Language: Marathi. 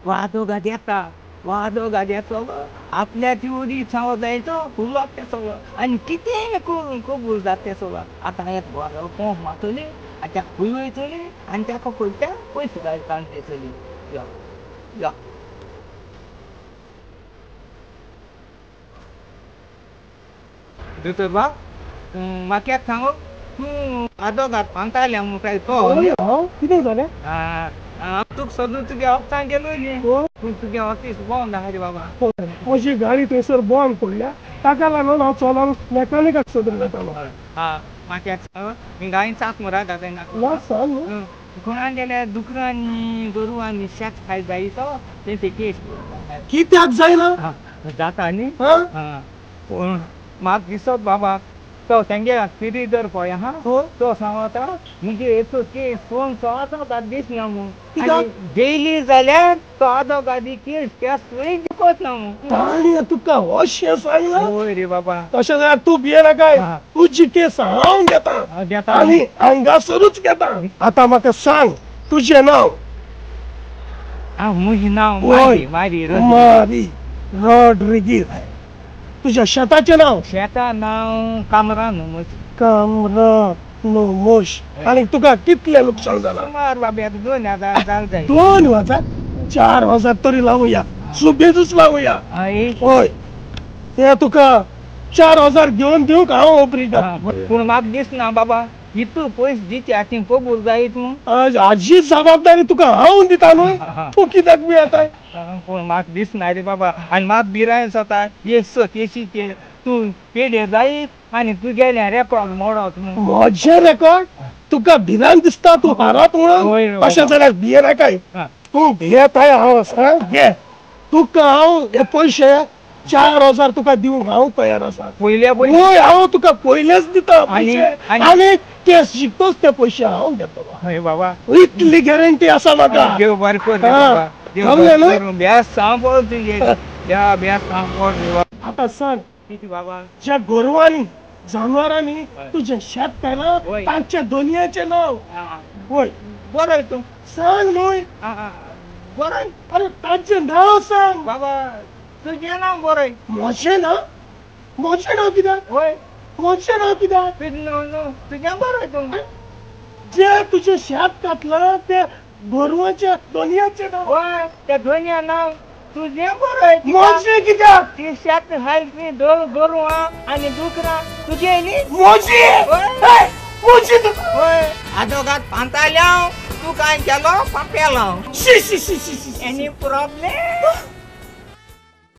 वादोगाद येता वादोगाद येतो आपल्या तिवरी सावं जायचं फुलवा त्या सगळं आणि किती करून कबूल जाते सगळं आता एक कोंब मातवले आणि त्या फुलवायचले आणि त्या कोणत्या पैसे जायचं आणते चली या या दुसरं बा माक्यात सांगू तू वादोगाद पांताल्या मग काय तो किती झाले तू सदू तुझ्या ऑप्शन गेलो तू तुझ्या ऑफिस बंद आहे बाबा माझी गाडी थंयसर बंद पडल्या ताका लागून हांव चलोन मॅकॅनिकाक सोदून वतालो हा माक्यात मी गाडीन सात मरा जाता वा सांग कोणान गेल्या दुकरांनी गोरवांनी शेत खायत जायचो ते केस कित्याक जायना जाता न्ही हा पूण म्हाका दिसत बाबा तो तेंगे फिरी जर पळय हा तो सांगता म्हणजे येतो केस फोन चोवता दीस ना मग डेली जाल्यार तो आदो गादी केस केस दिवत ना मग ताणी तुका अशें सांगला होय रे बाबा तशें जाल्यार तूं भियेना काय तुजी केस हांव घेता आनी हांगासरूच घेता आतां म्हाका सांग तुजें नांव म्हजें नांव मारी रॉड्रिगीज तुज्या शेताचें नांव शेता नांव कामरान कामरान मोश आनी तुका कितले लुकसाण जाला सुमार बाबा 2000 जाल जाय 2000 4000 तरी लावया सुबेजूच लावया होय ते तुका 4000 घेवन दिवंक हांव ऑपरेटर पूण म्हाका दिसना बाबा इतू पयस दिचे हातीन कबूल जायत न्हू हाजी जबाबदारी तुका हांव दिता न्हू तूं कित्याक भियेताय पूण म्हाका दिसना रे बाबा आनी म्हाका भिराय जाता एक केशीचे तूं पेडे जायत आनी तूं गेल्या रेकॉर्ड मोडत म्हजें रेकॉर्ड तुका भिरान दिसता तूं हारत म्हणून अशें जाल्यार भियेना काय तूं भियेताय हांव आसा घे तुका हांव हे पयशे 4000 तुका दिवंक हांव तयार आसा होय हांव तुका पयलेच दिता आनी केस जिखतोच ते पयशे हांव घेतलो हय बाबा इतली गॅरंटी आसा म्हाका देव बरें कर बेस सांपड तुजे बेस सांपड आतां सांग कितें बाबा ज्या गोरवांनी जनावरांनी तुजें शेत केलां तांचे दोनयाचें नांव होय बरोय तूं सांग न्हय बरोय अरे तांचें नांव सांग बाबा तुजें नांव बरोय म्हजें नांव कित्याक होय म्हजें नांव कित्याक तुजें बरोय तूं जे तुजें शेत घातलां ते गोरवांचे दोनयाचें नांव होय त्या दोनया नांव तुजें बरोय म्हजें कित्याक ती शेत घालपी दोन गोरवां आनी दुकरां तुजें न्ही म्हजी होय आदोगाद पांताल्या तूं काय केलो पापेलो शी एनी प्रॉब्लेम